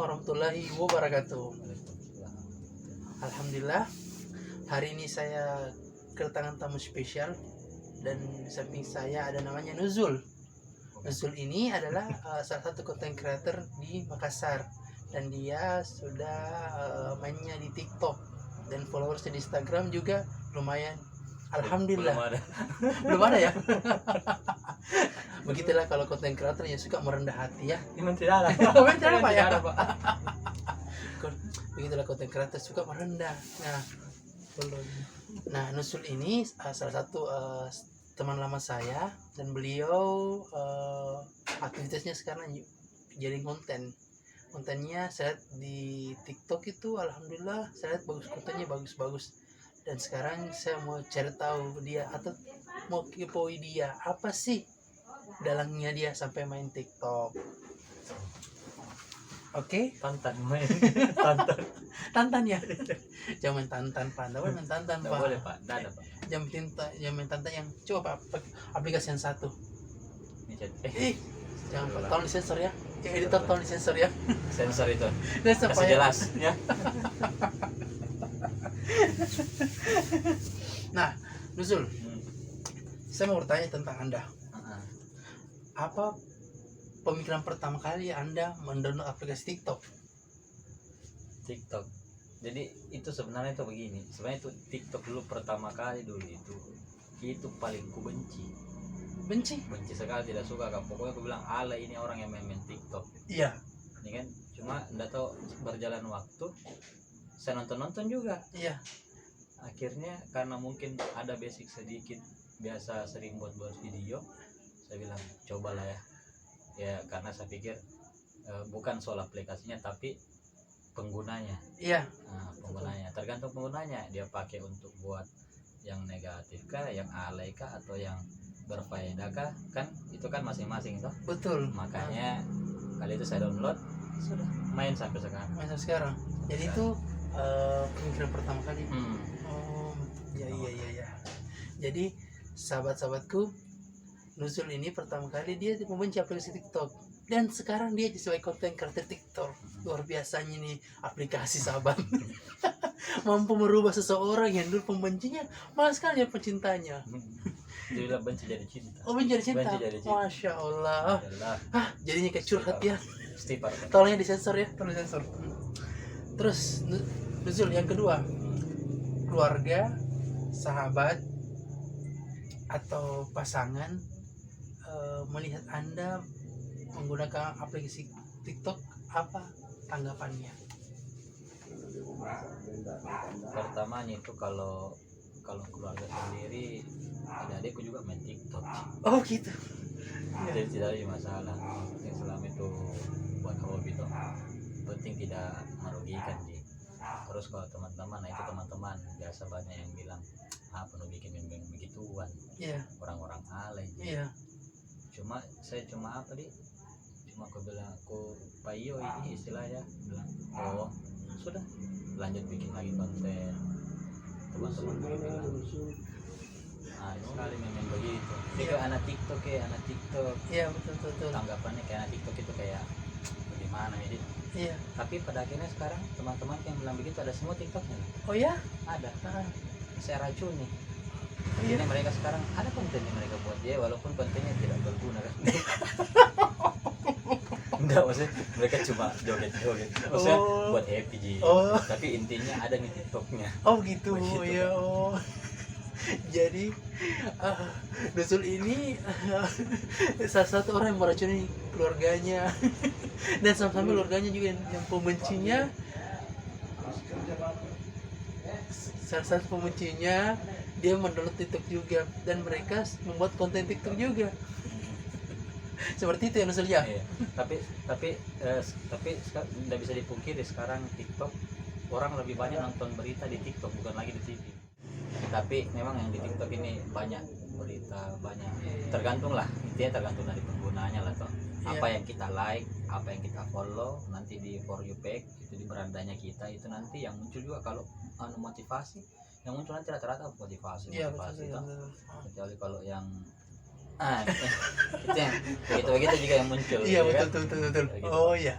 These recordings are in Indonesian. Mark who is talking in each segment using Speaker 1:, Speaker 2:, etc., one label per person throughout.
Speaker 1: warahmatullahi wabarakatuh. Alhamdulillah, hari ini saya kedatangan tamu spesial dan di samping saya ada namanya Nuzul. Nuzul ini adalah salah satu content creator di Makassar dan dia sudah mainnya di TikTok dan followersnya di Instagram juga lumayan. Alhamdulillah. Belum ada ya. Begitulah kalau content creator yang suka merendah hati ya.
Speaker 2: Memang tidak ada.
Speaker 1: Memang tidak ada, Pak, ya?
Speaker 2: Tidak ada, Pak.
Speaker 1: Begitulah content creator suka merendah. Nah, Nuzul ini salah satu teman lama saya dan beliau aktivitasnya sekarang jadi kontennya saya lihat di TikTok itu alhamdulillah saya lihat kontennya bagus dan sekarang saya mau cari tahu dia atau mau kepoin dia apa sih dalangnya dia sampai main TikTok. Oke?
Speaker 2: Tantan
Speaker 1: Ya. Jangan tantan Pak. Enggak boleh main tantan Pak.
Speaker 2: boleh, Pak. Tidak ada, Pak.
Speaker 1: Jangan main tantan yang coba Pak aplikasi yang satu.
Speaker 2: Ini chat.
Speaker 1: Jangan Pak, tolong disensor ya. Yang editor tolong disensor ya.
Speaker 2: Sensor itu.
Speaker 1: Dan
Speaker 2: Kasih
Speaker 1: supaya
Speaker 2: jelas ya.
Speaker 1: Nah, Nuzul, saya mau bertanya tentang Anda. Apa pemikiran pertama kali Anda mendownload aplikasi TikTok?
Speaker 2: TikTok. Jadi itu sebenarnya itu begini. Sebenarnya itu TikTok dulu pertama kali dulu itu paling ku benci sekali, tidak suka kan. Pokoknya aku bilang ala ini orang yang main TikTok.
Speaker 1: Iya.
Speaker 2: Ini kan cuma enggak tahu berjalan waktu saya nonton juga.
Speaker 1: Iya.
Speaker 2: Akhirnya karena mungkin ada basic sedikit, biasa sering buat video, saya bilang cobalah ya karena saya pikir bukan soal aplikasinya tapi penggunanya.
Speaker 1: Iya.
Speaker 2: Nah, penggunanya tergantung penggunanya, dia pakai untuk buat yang negatif kah, yang alay kah, atau yang berfaedah kah, kan itu kan masing-masing toh.
Speaker 1: Betul.
Speaker 2: Makanya kali itu saya download, sudah main sampai sekarang.
Speaker 1: Jadi itu pemikiran pertama kali. Oh, ya. Jadi sahabat-sahabatku, Nuzul ini pertama kali dia membenci aplikasi TikTok dan sekarang dia sebagai konten kreator TikTok. Luar biasanya nih aplikasi sahabat. Mampu merubah seseorang yang dulu pembencinya malah sekarang jadi pecintanya.
Speaker 2: Dia bilang benci jadi cinta.
Speaker 1: Oh, benci jadi cinta. Masya Allah. Jadinya kayak curhat ya. Tolongnya disensor ya, tolong sensor. Terus Nuzul yang kedua, keluarga, sahabat atau pasangan melihat Anda menggunakan aplikasi TikTok, apa tanggapannya?
Speaker 2: Pertamanya itu kalau keluarga sendiri, adik-adikku juga main TikTok.
Speaker 1: Oh gitu.
Speaker 2: Jadi tidak ada masalah. Yang selama itu buat hobi toh, penting tidak merugikan sih. Terus kalau teman-teman, nah itu teman-teman biasa banyak yang bilang penuh bikin begituan.
Speaker 1: Iya.
Speaker 2: Orang-orang alay.
Speaker 1: Iya.
Speaker 2: Saya aku bilang aku payo ini istilahnya, bilang oh sudah lanjut bikin lagi konten. Teman-teman bilang sekali memang begitu. Itu anak TikTok.
Speaker 1: Iya, betul.
Speaker 2: Tanggapannya kayak anak TikTok itu kayak bagaimana jadi.
Speaker 1: Iya.
Speaker 2: Tapi pada akhirnya sekarang teman-teman yang bilang begitu ada semua TikToknya.
Speaker 1: Oh ya?
Speaker 2: Ada. Saya racuni. Akhirnya mereka sekarang ada konten yang mereka buat ya, walaupun kontennya tidak berguna kan. Enggak, maksudnya mereka cuma joget-joget. Maksudnya buat happy ji. Tapi intinya ada nih TikToknya.
Speaker 1: Oh gitu. Ya. Oh. Jadi Nuzul ini salah satu orang yang meracuni keluarganya dan sama-sama keluarganya juga yang pembencinya. Salah satu pembencinya dia mendownload TikTok juga dan mereka membuat konten TikTok juga. Seperti itu ya Nuzul ya.
Speaker 2: Iya. Tapi tidak bisa dipungkiri sekarang TikTok orang lebih banyak nonton berita di TikTok bukan lagi di TV. Tapi memang yang di TikTok ini banyak berita, banyak tergantung dari penggunanya lah toh. Apa yang kita like, apa yang kita follow, nanti di for you page itu di berandanya kita itu nanti yang muncul juga kalau motivasi, yang muncul nanti rata-rata motivasi toh. Kecuali kalau yang itu yang begitu juga yang muncul.
Speaker 1: Iya,
Speaker 2: ya
Speaker 1: betul.
Speaker 2: kan?
Speaker 1: Oh iya.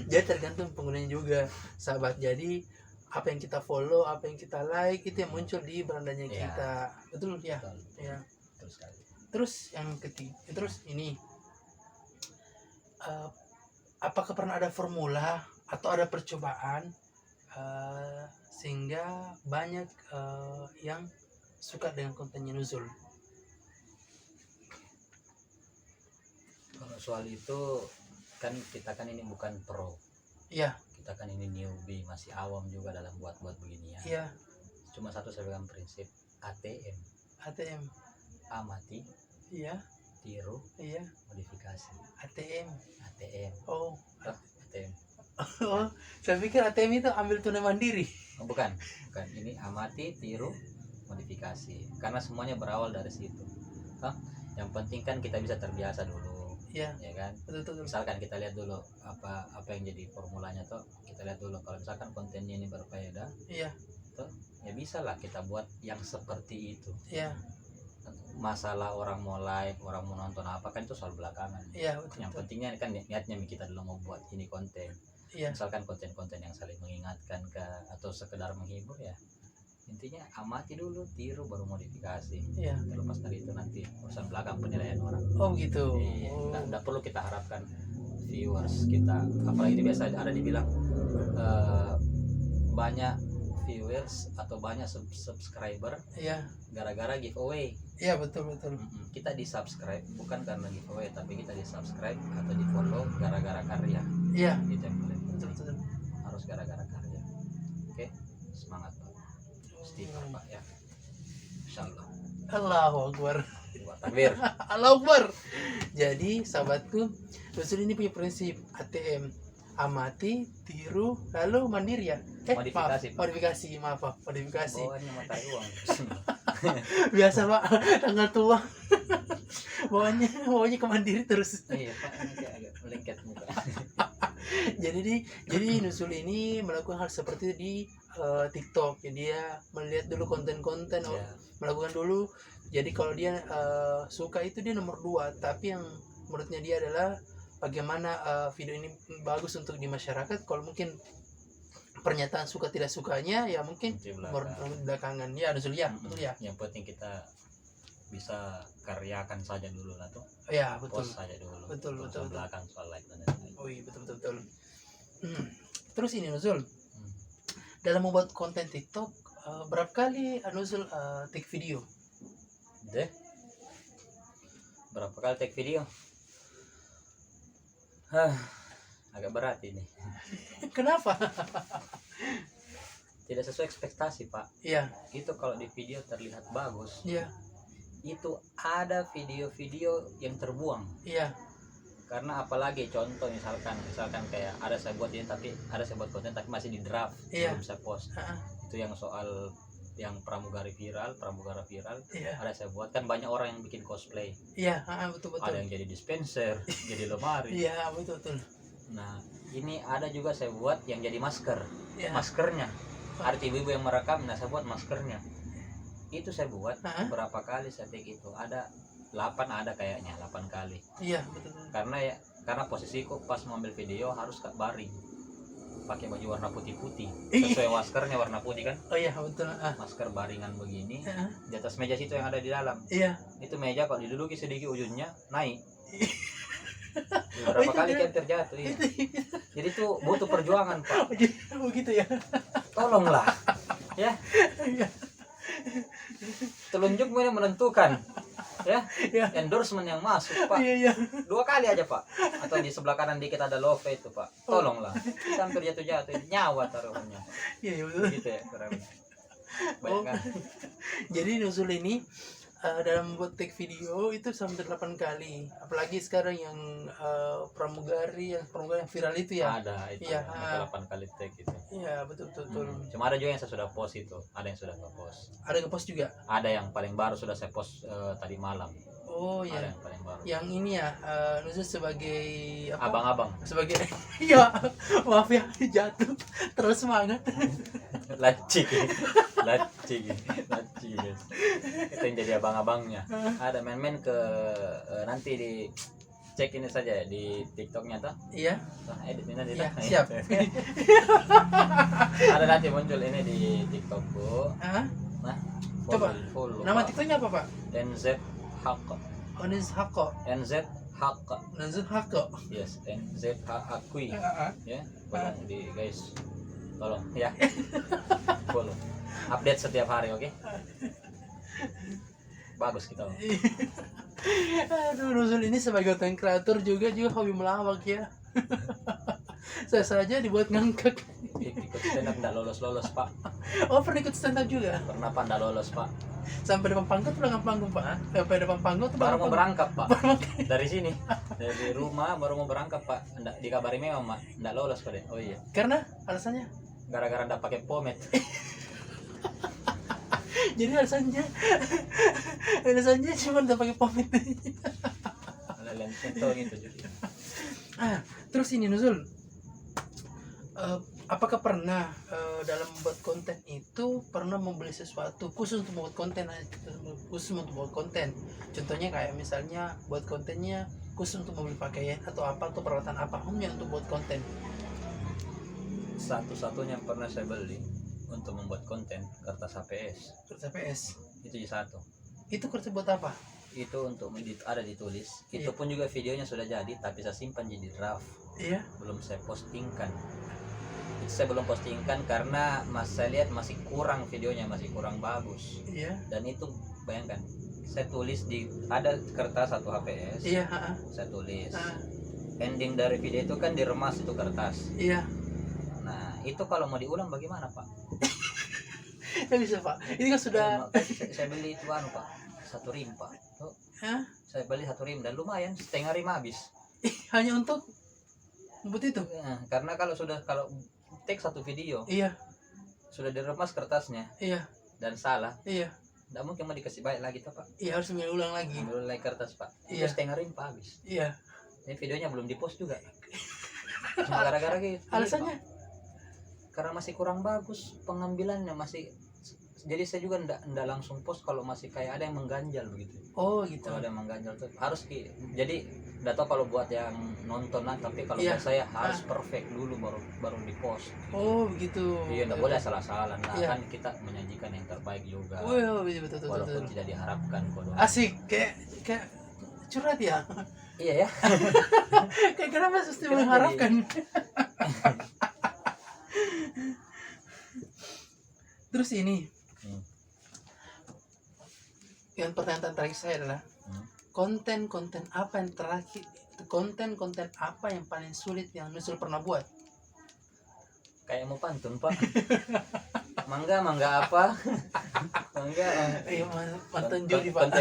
Speaker 1: Jadi tergantung penggunanya juga, sahabat. Jadi apa yang kita follow, apa yang kita like itu yang muncul di berandanya
Speaker 2: Iya.
Speaker 1: kita. Betul ya?
Speaker 2: Betul.
Speaker 1: Ya.
Speaker 2: Betul sekali.
Speaker 1: Terus yang ketiga, terus ini eh, apakah pernah ada formula atau ada percobaan sehingga banyak yang suka dengan kontennya Nuzul?
Speaker 2: Kalau soal itu kan kita kan ini bukan pro,
Speaker 1: Iya,
Speaker 2: kita kan ini newbie, masih awam juga dalam buat begini ya.
Speaker 1: iya,
Speaker 2: Cuma satu saya pegang prinsip ATM,
Speaker 1: ATM.
Speaker 2: amati,
Speaker 1: Iya,
Speaker 2: tiru,
Speaker 1: iya,
Speaker 2: modifikasi.
Speaker 1: ATM.
Speaker 2: ATM,
Speaker 1: Oh,
Speaker 2: ATM.
Speaker 1: oh, saya pikir ATM itu ambil tunai mandiri.
Speaker 2: Oh, bukan, bukan. Ini amati, tiru, modifikasi. Karena semuanya berawal dari situ. Hah? Yang penting kan kita bisa terbiasa dulu,
Speaker 1: Iya,
Speaker 2: ya kan?
Speaker 1: betul.
Speaker 2: Misalkan kita lihat dulu apa yang jadi formulanya tuh, kita lihat dulu kalau misalkan kontennya ini berfaedah,
Speaker 1: Iya,
Speaker 2: tuh ya bisa lah kita buat yang seperti itu.
Speaker 1: iya,
Speaker 2: Masalah orang mau like, orang mau nonton apa kan itu soal belakangan.
Speaker 1: iya, betul.
Speaker 2: Yang pentingnya kan niatnya kita dulu mau buat ini konten.
Speaker 1: Iya,
Speaker 2: Misalkan konten-konten yang saling mengingatkan atau sekedar menghibur ya, intinya amati dulu, tiru, baru modifikasi.
Speaker 1: iya.
Speaker 2: Terlepas dari itu nanti urusan belakang penilaian orang.
Speaker 1: Oh gitu.
Speaker 2: Iya,
Speaker 1: Oh,
Speaker 2: nggak perlu kita harapkan viewers kita, apalagi itu biasa ada dibilang banyak viewers atau banyak subscriber
Speaker 1: iya,
Speaker 2: gara-gara giveaway.
Speaker 1: iya, betul.
Speaker 2: Kita di subscribe bukan karena giveaway, tapi kita di subscribe atau di follow gara-gara karya.
Speaker 1: Iya,
Speaker 2: Itu yang paling penting.
Speaker 1: betul.
Speaker 2: Harus gara-gara karya. Oke, semangat Pak. Istighfar Pak ya. Insyaallah.
Speaker 1: Allahu Akbar.
Speaker 2: Buat takbir.
Speaker 1: Allahu Akbar. Jadi sahabatku, Nuzul ini punya prinsip ATM, amati, tiru, lalu mandiri ya.
Speaker 2: Modifikasi, Pak.
Speaker 1: Modifikasi.
Speaker 2: Bawaannya mata uang.
Speaker 1: Biasa Pak, tanggal tua. bawanya ke mandiri terus.
Speaker 2: Iya Pak, ini kayak agak melengket muka.
Speaker 1: jadi Nuzul ini melakukan hal seperti itu di TikTok. Jadi dia melihat dulu konten-konten,
Speaker 2: Ya.
Speaker 1: melakukan dulu. Jadi kalau dia suka itu dia nomor 2, tapi yang menurutnya dia adalah bagaimana video ini bagus untuk di masyarakat. Kalau mungkin pernyataan suka tidak sukanya ya mungkin
Speaker 2: Nanti
Speaker 1: nomor
Speaker 2: belakang.
Speaker 1: belakangan ya Nuzul ya, betul ya.
Speaker 2: Yang penting kita bisa karyakan saja dulu lah tuh.
Speaker 1: Ya betul.
Speaker 2: Post saja dulu.
Speaker 1: Betul.
Speaker 2: Belakang soal like dan lain-lain.
Speaker 1: Oh iya, betul. Terus ini Nuzul,
Speaker 2: Hmm.
Speaker 1: dalam membuat konten TikTok berapa kali Nuzul take video?
Speaker 2: Deh. Berapa kali take video? Agak berat ini.
Speaker 1: Kenapa?
Speaker 2: Tidak sesuai ekspektasi, Pak.
Speaker 1: Iya,
Speaker 2: Itu kalau di video terlihat bagus,
Speaker 1: iya,
Speaker 2: itu ada video-video yang terbuang.
Speaker 1: iya,
Speaker 2: Karena apalagi contoh misalkan kayak ada saya buat ini tapi ada saya buat konten tapi masih di draft,
Speaker 1: Iya.
Speaker 2: belum saya post.
Speaker 1: ah,
Speaker 2: Itu yang soal yang pramugara viral,
Speaker 1: iya,
Speaker 2: ada saya buat, kan banyak orang yang bikin cosplay.
Speaker 1: iya, betul.
Speaker 2: Ada yang jadi dispenser, jadi lemari.
Speaker 1: Iya, betul.
Speaker 2: Nah, ini ada juga saya buat yang jadi masker.
Speaker 1: Iya,
Speaker 2: Maskernya. Ada ibu-ibu yang merekam, nah saya buat maskernya. Itu saya buat
Speaker 1: Ah.
Speaker 2: berapa kali saya take itu. Ada 8 ada kayaknya, 8 kali.
Speaker 1: iya, betul.
Speaker 2: Karena posisiku pas mau ambil video harus baring. Pakai baju warna putih-putih.
Speaker 1: Ih.
Speaker 2: Sesuai maskernya warna putih kan.
Speaker 1: Oh iya, betul.
Speaker 2: Masker baringan begini.
Speaker 1: Ah,
Speaker 2: Di atas meja situ yang ada di dalam.
Speaker 1: iya.
Speaker 2: Itu meja kalau diduduki sedikit ujungnya naik.
Speaker 1: Oh,
Speaker 2: Berapa
Speaker 1: itu
Speaker 2: kali
Speaker 1: dia.
Speaker 2: kan terjatuh iya.
Speaker 1: Itu
Speaker 2: Jadi itu butuh perjuangan Pak.
Speaker 1: begitu ya.
Speaker 2: Tolonglah. Ya.
Speaker 1: Iya,
Speaker 2: Telunjukmu ini menentukan. Ya.
Speaker 1: iya.
Speaker 2: Endorsement yang masuk Pak.
Speaker 1: Iya.
Speaker 2: 2 kali aja Pak. Atau di sebelah kanan dikit ada love itu Pak. Tolonglah. Kita hampir jatuh-jatuh. Nyawa taruhannya.
Speaker 1: Iya, betul.
Speaker 2: Gitu ya keren.
Speaker 1: Oh.
Speaker 2: Banyak kan.
Speaker 1: Jadi Nuzul ini dalam membuat take video itu sampai 8 kali. Apalagi sekarang yang pramugari yang viral itu ya.
Speaker 2: Ada itu.
Speaker 1: Iya,
Speaker 2: Ada 8 kali take itu.
Speaker 1: Iya, betul.
Speaker 2: Cuma ada juga yang saya sudah post itu. Ada yang sudah nggak post.
Speaker 1: Ada ngepost juga.
Speaker 2: Ada yang paling baru sudah saya post tadi malam.
Speaker 1: Oh
Speaker 2: Ada
Speaker 1: iya.
Speaker 2: yang paling baru.
Speaker 1: Yang ini ya, Nuzul sebagai apa?
Speaker 2: Abang-abang.
Speaker 1: Sebagai iya, maaf ya jatuh terus semangat.
Speaker 2: Lacik guys. Itu yang jadi abang-abangnya. Ada main-main ke nanti di cek ini saja ya, di TikToknya tuh.
Speaker 1: Iya.
Speaker 2: Nah, edit ini nanti
Speaker 1: Iya,
Speaker 2: tuh.
Speaker 1: siap.
Speaker 2: Ada nanti muncul ini di TikTokku.
Speaker 1: Ah,
Speaker 2: Nah,
Speaker 1: Coba,
Speaker 2: follow,
Speaker 1: nama
Speaker 2: Pak.
Speaker 1: TikToknya apa, Pak?
Speaker 2: NZ Hak.
Speaker 1: Onis Hako.
Speaker 2: NZ Hak.
Speaker 1: Nazul Hako.
Speaker 2: Yes, NZ Akui. Ya, tolong di guys. Tolong ya. Follow. Update setiap hari, oke? Bagus kita.
Speaker 1: Aduh, Nuzul ini sebagai content creator juga hobi melawak ya. Saya saja dibuat ngangkek.
Speaker 2: Ikut stand up enggak lolos Pak.
Speaker 1: Oh, pernah ikut stand up juga?
Speaker 2: Pernah Pak enggak lolos Pak.
Speaker 1: Sampai depan panggung tuh belakang panggung, Pak. Sampai depan panggung tuh
Speaker 2: Baru
Speaker 1: belakang
Speaker 2: mau
Speaker 1: panggung.
Speaker 2: berangkat Pak. Dari sini. Dari rumah baru mau berangkat Pak. Enggak dikabari memang Pak. Enggak lolos kok deh. Oh iya.
Speaker 1: Karena alasannya.
Speaker 2: Gara-gara enggak pakai pomade.
Speaker 1: Jadi alasannya cuma udah pakai pomade.
Speaker 2: Ada lens itu gitu juga.
Speaker 1: Terus ini Nuzul, apakah pernah dalam membuat konten itu pernah membeli sesuatu khusus untuk membuat konten, contohnya kayak misalnya buat kontennya khusus untuk membeli pakaian atau apa, atau peralatan apa hanya untuk buat konten?
Speaker 2: Satu-satunya yang pernah saya beli untuk membuat konten kertas HPS.
Speaker 1: Kertas PS
Speaker 2: Itu satu.
Speaker 1: itu kertas buat apa?
Speaker 2: Itu untuk ada ditulis.
Speaker 1: Iya.
Speaker 2: Itu pun juga videonya sudah jadi tapi saya simpan jadi draft.
Speaker 1: Iya.
Speaker 2: Belum saya postingkan. Itu saya belum postingkan karena saya lihat masih kurang videonya, masih kurang bagus.
Speaker 1: Iya.
Speaker 2: Dan itu bayangkan, saya tulis di ada kertas 1 HPS.
Speaker 1: Iya.
Speaker 2: Saya tulis. Ending dari video itu kan diremas itu kertas.
Speaker 1: Iya.
Speaker 2: Nah, itu kalau mau diulang bagaimana, Pak?
Speaker 1: Nggak bisa, Pak, ini kan sudah.
Speaker 2: Saya beli itu Pak, 1 rim Pak. Tuh,
Speaker 1: Hah?
Speaker 2: saya beli 1 rim dan lumayan, setengah rim habis.
Speaker 1: Hanya untuk membuat itu?
Speaker 2: Nah, karena kalau take 1 video
Speaker 1: Iya.
Speaker 2: sudah diremas kertasnya
Speaker 1: Iya.
Speaker 2: dan salah,
Speaker 1: Iya.
Speaker 2: nggak mungkin mau dikasih baik lagi tuh Pak.
Speaker 1: Iya, harus ulang lagi.
Speaker 2: Ambil lagi kertas Pak.
Speaker 1: Iya.
Speaker 2: Itu setengah rim Pak habis.
Speaker 1: Iya.
Speaker 2: Ini videonya belum dipost juga. Cuma gara-gara gitu.
Speaker 1: Alasannya?
Speaker 2: Pak. Karena masih kurang bagus pengambilannya, masih. Jadi saya juga ndak langsung post kalau masih kayak ada yang mengganjal begitu.
Speaker 1: Oh gitu.
Speaker 2: Kalau ada yang mengganjal tuh harus jadi nggak tahu kalau buat yang nontonan, tapi kalau
Speaker 1: Iya.
Speaker 2: buat saya harus perfect dulu baru di post.
Speaker 1: Oh begitu.
Speaker 2: Iya, nggak boleh salah-salah. Nah,
Speaker 1: Iya.
Speaker 2: kan kita menyajikan yang terbaik juga.
Speaker 1: Oh betul.
Speaker 2: Walaupun tidak diharapkan kok.
Speaker 1: Asik, kayak curhat ya.
Speaker 2: Iya ya.
Speaker 1: Kayak kenapa mesti
Speaker 2: Kenapa
Speaker 1: mengharapkan? Terus ini, yang pertanyaan terakhir saya adalah konten-konten apa yang terakhir, konten-konten apa yang paling sulit yang Nuzul pernah buat?
Speaker 2: Kayak mau pantun Pak. mangga apa? Mangga.
Speaker 1: Ayo mantan juri Pak.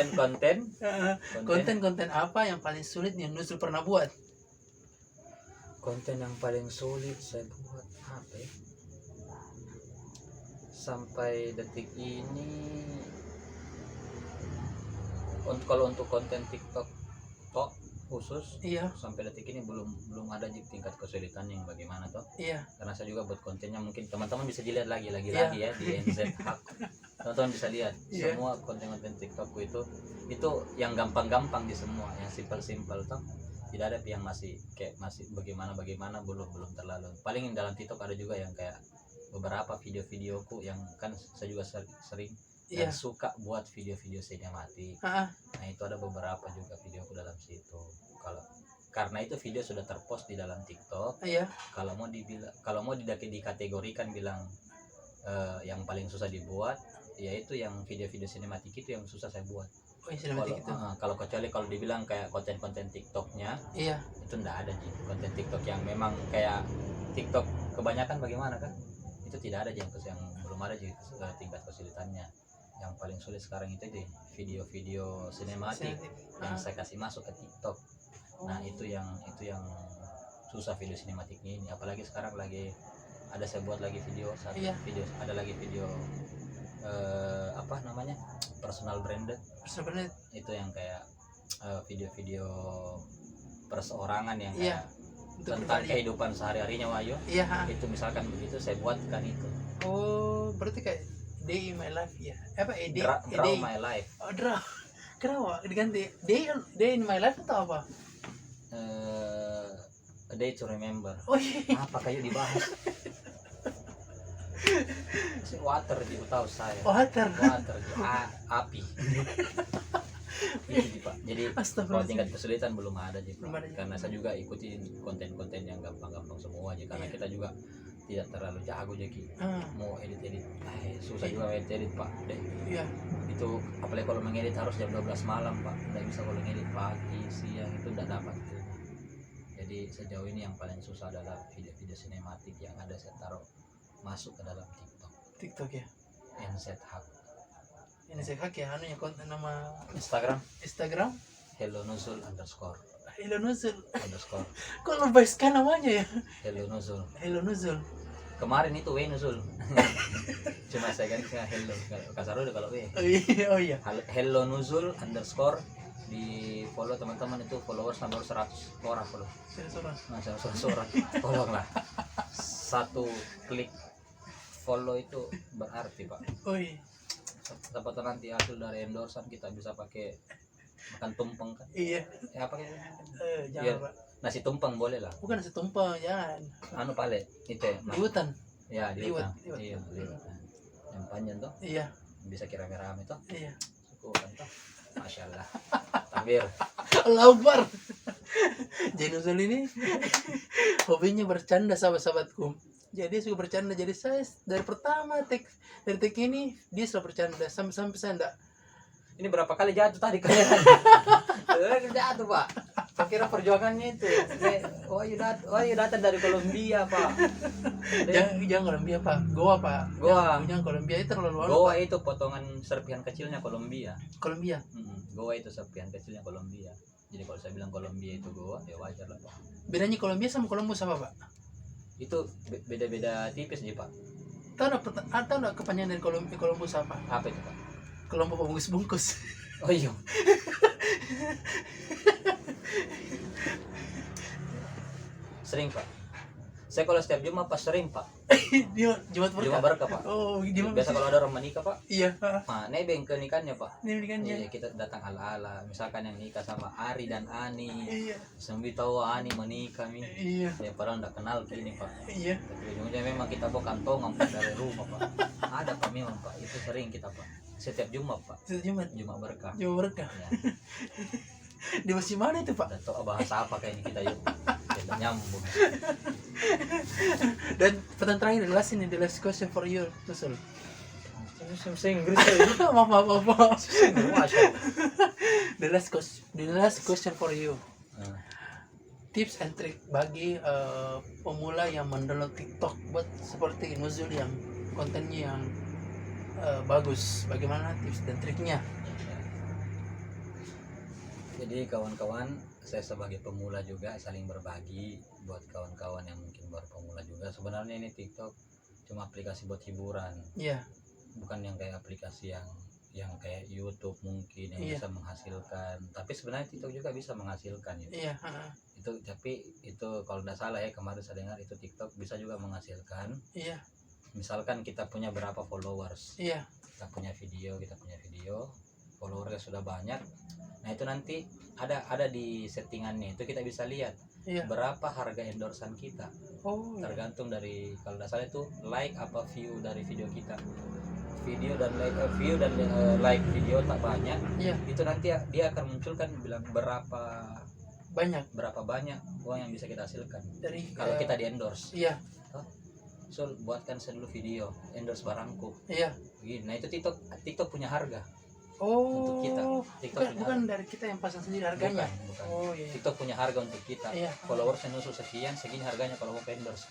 Speaker 2: Konten
Speaker 1: Apa yang paling sulit yang Nuzul pernah buat?
Speaker 2: Konten yang paling sulit saya buat apa ya? Sampai detik ini kalau untuk konten TikTok khusus,
Speaker 1: Iya.
Speaker 2: sampai detik ini belum ada tingkat kesulitan yang bagaimana toh.
Speaker 1: Iya.
Speaker 2: Karena saya juga buat kontennya, mungkin teman-teman bisa dilihat lagi
Speaker 1: Iya.
Speaker 2: ya di NZ Hak. Teman-teman bisa lihat
Speaker 1: Iya.
Speaker 2: semua konten-konten TikTokku itu yang gampang-gampang di semua, yang simple-simple toh. Tidak ada yang masih bagaimana belum terlalu. Paling dalam TikTok ada juga yang kayak beberapa video-videoku yang kan saya juga sering dan
Speaker 1: Iya.
Speaker 2: suka buat video-video sinematik. Nah, itu ada beberapa juga videoku dalam situ. Karena itu video sudah terpost di dalam TikTok.
Speaker 1: Iya.
Speaker 2: Kalau mau dikategorikan bilang yang paling susah dibuat, yaitu yang video-video sinematik itu yang susah saya buat.
Speaker 1: Oh, sinematik itu.
Speaker 2: Kalau kecuali kalau dibilang kayak konten-konten TikToknya,
Speaker 1: Iya.
Speaker 2: itu enggak ada konten TikTok yang memang kayak TikTok kebanyakan bagaimana kan? Itu tidak ada yang belum ada tingkat kesulitannya. Yang paling sulit sekarang itu deh video-video sinematik yang saya kasih masuk ke TikTok. Nah, itu yang susah video sinematiknya ini. Apalagi sekarang lagi ada saya buat lagi video
Speaker 1: Iya.
Speaker 2: ada lagi video apa namanya? Personal branded.
Speaker 1: Sebenarnya
Speaker 2: Itu yang kayak video-video perseorangan yang
Speaker 1: Iya.
Speaker 2: kayak tentang kehidupan sehari-harinya Wahyu.
Speaker 1: Iya.
Speaker 2: Itu misalkan begitu saya buatkan itu.
Speaker 1: Oh, berarti kayak Day in My Life ya? Apa
Speaker 2: Draw My Life.
Speaker 1: Oh, draw. Kenapa diganti Day in My Life atau apa?
Speaker 2: A Day to Remember.
Speaker 1: Oh iya.
Speaker 2: Apa kayak dibahas? Water gitu tahu saya.
Speaker 1: Water.
Speaker 2: Api. Itu Pak. Jadi kalau
Speaker 1: Astagfirullah.
Speaker 2: tingkat kesulitan belum ada Pak.
Speaker 1: Belum ada.
Speaker 2: Karena saya juga ikutin konten-konten yang gampang-gampang semua aja karena
Speaker 1: Iya.
Speaker 2: kita juga tidak terlalu jago jadi
Speaker 1: Ah,
Speaker 2: mau edit susah juga edit Pak.
Speaker 1: iya.
Speaker 2: Itu apalagi kalau mengedit harus jam 12 malam Pak. Nggak bisa kalau ngedit pagi, siang itu nggak dapat. Jadi sejauh ini yang paling susah adalah video-video sinematik yang ada saya taruh masuk ke dalam TikTok.
Speaker 1: TikTok ya.
Speaker 2: NZ Hub.
Speaker 1: Ini saya hak ya, anunya konten nama
Speaker 2: Instagram
Speaker 1: Instagram.
Speaker 2: Hello Nuzul underscore
Speaker 1: Hello Nuzul.
Speaker 2: underscore
Speaker 1: Kok lebay sekali namanya ya?
Speaker 2: Hello Nuzul.
Speaker 1: Hello Nuzul.
Speaker 2: Kemarin itu W Nuzul. Cuma saya ganti ke Hello. Kasar udah kalau W.
Speaker 1: Oh iya, oh iya.
Speaker 2: Hello Nuzul underscore di follow teman-teman itu followers baru 100 orang follow. Nah, 100 orang. Tolonglah. Satu klik follow itu berarti Pak.
Speaker 1: Oh iya.
Speaker 2: Dapat nanti hasil dari endorsean kita bisa pakai makan tumpeng kan?
Speaker 1: Iya.
Speaker 2: Ya pakai
Speaker 1: Jangan
Speaker 2: Iya.
Speaker 1: Pak.
Speaker 2: nasi tumpeng boleh lah.
Speaker 1: Bukan nasi tumpeng, jangan.
Speaker 2: Anu pale itu ya.
Speaker 1: Di hutan.
Speaker 2: Ya di
Speaker 1: Liwet,
Speaker 2: hutan.
Speaker 1: liwet.
Speaker 2: Iya liwet. Yang panjang tuh
Speaker 1: Iya,
Speaker 2: bisa kira rame tuh.
Speaker 1: iya.
Speaker 2: Suku kan tuh. Masya Allah. Takbir.
Speaker 1: Allahu Akbar. Jenuzul ini hobinya bercanda sahabat-sahabatku. Jadi suka bercanda. Jadi saya dari pertama dari take ini dia selalu bercanda sampai saya enggak.
Speaker 2: Ini berapa kali jatuh tadi kalian? Jatuh Pak. Saya kira perjuangannya itu. Wah, you datang dari Kolombia Pak.
Speaker 1: Jangan Kolombia Pak. Goa Pak.
Speaker 2: Goa.
Speaker 1: Jangan Kolombia itu terlalu luar.
Speaker 2: Goa itu potongan serpihan kecilnya Kolombia.
Speaker 1: Kolombia.
Speaker 2: Goa itu serpihan kecilnya Kolombia. Jadi kalau saya bilang Kolombia itu Goa, ya wajar lah Pak.
Speaker 1: Bedanya Kolombia sama Columbus apa Pak?
Speaker 2: Itu beda-beda tipis nih Pak.
Speaker 1: Tahu nggak kepanjangan dari Columbus apa?
Speaker 2: Apa itu Pak?
Speaker 1: Kelompok pembungkus-bungkus.
Speaker 2: Oh iya. Sering Pak. Saya kalau setiap Jumat pas sering Pak.
Speaker 1: Dia Jumat
Speaker 2: Jumat
Speaker 1: berkah.
Speaker 2: berkah Pak.
Speaker 1: Oh, dia
Speaker 2: Biasa kalau ada orang menikah Pak.
Speaker 1: Iya.
Speaker 2: Nah, nebeng ke nikahnya Pak.
Speaker 1: Ini kan
Speaker 2: Iya, kita datang ala-ala. Misalkan yang nikah sama Ari dan Ani.
Speaker 1: Iya.
Speaker 2: Sembi tahu Ani menikah nih.
Speaker 1: Iya.
Speaker 2: Ya padahal enggak kenal gini Pak.
Speaker 1: Iya.
Speaker 2: Tapi ujungnya memang kita bawa kantongan Pak dari rumah Pak. Ada Pak memang Pak. Itu sering kita Pak. Setiap Jumat Pak.
Speaker 1: Setiap Jumat.
Speaker 2: Jumat berkah.
Speaker 1: Jumat berkah.
Speaker 2: Ya.
Speaker 1: Di masjid mana itu Pak?
Speaker 2: Udah tahu bahasa apa kayak ini kita yuk. Kita nyambung.
Speaker 1: Dan pertanyaan terakhir the last question for you, Tusul.
Speaker 2: Bahasa Inggris aja.
Speaker 1: maaf.
Speaker 2: Masya
Speaker 1: The last question for you.
Speaker 2: Allah.
Speaker 1: Tips and trick bagi pemula yang mendownload TikTok buat seperti Nuzul yang kontennya yang bagus. Bagaimana tips dan triknya?
Speaker 2: Jadi kawan-kawan, saya sebagai pemula juga saling berbagi buat kawan-kawan yang mungkin baru pemula juga. Sebenarnya ini TikTok cuma aplikasi buat hiburan,
Speaker 1: Iya.
Speaker 2: bukan yang kayak aplikasi yang kayak YouTube mungkin yang
Speaker 1: Iya.
Speaker 2: bisa menghasilkan. Tapi sebenarnya TikTok juga bisa menghasilkan ya.
Speaker 1: Iya.
Speaker 2: Tapi itu kalau tidak salah ya kemarin saya dengar itu TikTok bisa juga menghasilkan.
Speaker 1: Iya.
Speaker 2: Misalkan kita punya berapa followers,
Speaker 1: Iya.
Speaker 2: kita punya video, followernya sudah banyak. Nah itu nanti ada di settingannya itu kita bisa lihat
Speaker 1: Iya.
Speaker 2: berapa harga endorsean kita,
Speaker 1: Oh.
Speaker 2: tergantung dari kalau tidak salah itu like apa view dari video kita. Video dan like video tak banyak,
Speaker 1: Iya.
Speaker 2: itu nanti dia akan munculkan bilang berapa
Speaker 1: Banyak
Speaker 2: uang yang bisa kita hasilkan
Speaker 1: dari
Speaker 2: kalau kita di endorse.
Speaker 1: Iya.
Speaker 2: So buatkan saya dulu video endorse barangku.
Speaker 1: Iya.
Speaker 2: Begini. Nah itu TikTok punya harga.
Speaker 1: Oh.
Speaker 2: Untuk kita. TikTok
Speaker 1: Bukan dari kita yang pasang sendiri harganya.
Speaker 2: Bukan.
Speaker 1: Oh iya.
Speaker 2: TikTok punya harga untuk kita.
Speaker 1: Iya.
Speaker 2: Followersnya nusuk sekian, segini harganya kalau mau endorse.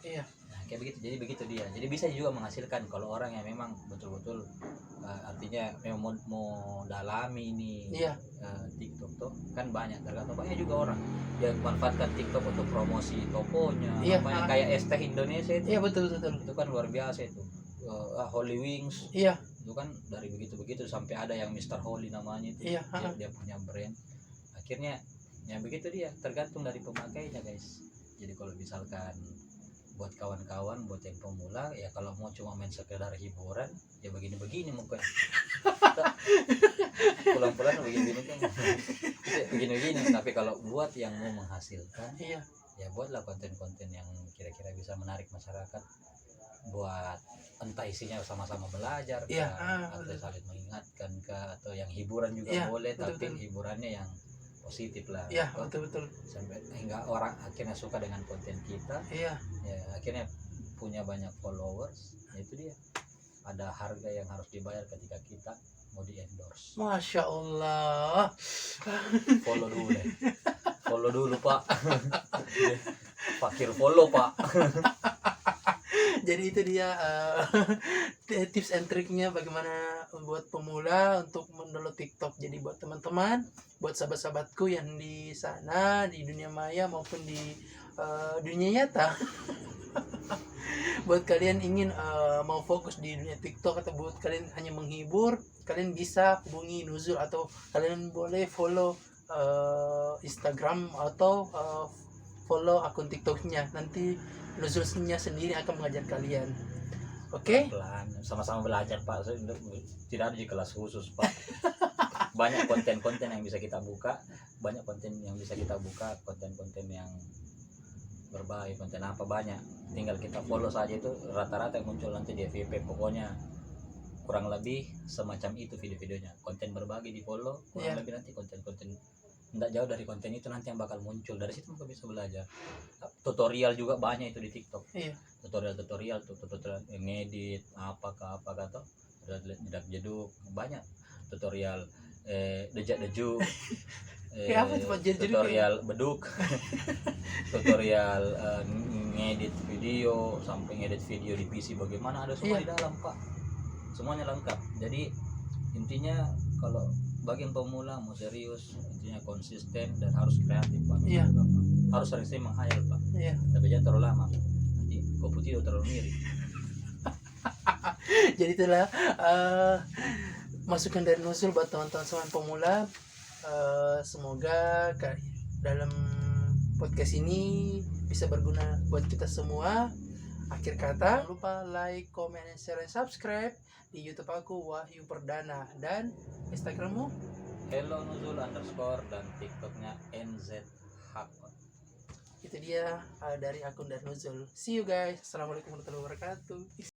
Speaker 1: Iya.
Speaker 2: Nah, kayak begitu. Jadi begitu dia. Jadi bisa juga menghasilkan kalau orang yang memang betul-betul artinya memang mau dalami ini
Speaker 1: Iya.
Speaker 2: TikTok tuh kan banyak, tergantung banyak juga orang yang manfaatkan TikTok untuk promosi tokonya.
Speaker 1: Iya.
Speaker 2: Apa kayak es teh Indonesia itu.
Speaker 1: Iya betul.
Speaker 2: Itu kan luar biasa itu. Holy Wings.
Speaker 1: Iya.
Speaker 2: Itu kan dari begitu sampai ada yang Mr. Holy namanya itu.
Speaker 1: Iya.
Speaker 2: Dia punya brand. Akhirnya ya begitu dia, tergantung dari pemakainya guys. Jadi kalau misalkan buat kawan-kawan, buat yang pemula ya kalau mau cuma main sekedar hiburan ya begini-begini mungkin. pulang-pulang begini-begini kan. Begini-begini, tapi kalau buat yang mau menghasilkan,
Speaker 1: Iya,
Speaker 2: ya buatlah konten-konten yang kira-kira bisa menarik masyarakat, buat entah isinya sama-sama belajar
Speaker 1: Iya,
Speaker 2: kah, atau
Speaker 1: betul.
Speaker 2: saling mengingatkan kah, atau yang hiburan juga
Speaker 1: Iya,
Speaker 2: boleh,
Speaker 1: betul,
Speaker 2: tapi
Speaker 1: betul.
Speaker 2: hiburannya yang positif lah,
Speaker 1: Iya,
Speaker 2: toh.
Speaker 1: betul.
Speaker 2: Sampai hingga orang akhirnya suka dengan konten kita,
Speaker 1: Iya,
Speaker 2: ya akhirnya punya banyak followers. Ya itu dia, ada harga yang harus dibayar ketika kita mau di endorse.
Speaker 1: Masya Allah.
Speaker 2: Follow dulu deh, follow dulu pak. Fakir follow pak.
Speaker 1: Jadi itu dia tips and triknya bagaimana buat pemula untuk mendownload TikTok. Jadi buat teman-teman, buat sahabat-sahabatku yang di sana di dunia maya maupun di dunia nyata, buat kalian ingin mau fokus di dunia TikTok atau buat kalian hanya menghibur, kalian bisa hubungi Nuzul atau kalian boleh follow Instagram atau follow akun TikToknya. Nanti Nuzulnya sendiri akan mengajar kalian. Oke?
Speaker 2: Pelan, sama-sama belajar pak. Tidak ada di kelas khusus pak. Banyak konten-konten yang bisa kita buka, konten-konten yang berbahaya, konten apa banyak. Tinggal kita follow saja, itu rata-rata yang muncul nanti di FYP. Pokoknya kurang lebih semacam itu video-videonya. Konten berbagi di follow, kurang
Speaker 1: Iya.
Speaker 2: lebih nanti konten-konten tidak jauh dari konten itu nanti yang bakal muncul. Dari situ kita bisa belajar. Tutorial juga banyak itu di TikTok.
Speaker 1: Iya.
Speaker 2: Tutorial ngedit apakah tuh, jedak jeduk banyak tutorial, dejak dejuk,
Speaker 1: Kayak apa tuh, Pak? Jadi
Speaker 2: tutorial beduk, tutorial ngedit video, sampai ngedit video di PC bagaimana, ada semua
Speaker 1: Iya.
Speaker 2: di dalam pak, semuanya lengkap. Jadi intinya kalau bagian pemula mau serius, intinya konsisten dan harus kreatif pak.
Speaker 1: Iya.
Speaker 2: Harus sering-sering menghayal pak,
Speaker 1: Iya.
Speaker 2: tapi jangan terlalu lama, nanti kopi tidak terlalu mirip.
Speaker 1: Jadi itulah masukan dari Nuzul buat teman-teman semua pemula. Semoga dalam podcast ini bisa berguna buat kita semua. Akhir kata, jangan lupa like, comment, and share, and subscribe di YouTube aku Wahyu Perdana, dan Instagrammu
Speaker 2: Hello Nuzul _ dan TikToknya NZHak.
Speaker 1: itu dia dari akun dari Nuzul. See you guys. Assalamualaikum warahmatullahi wabarakatuh.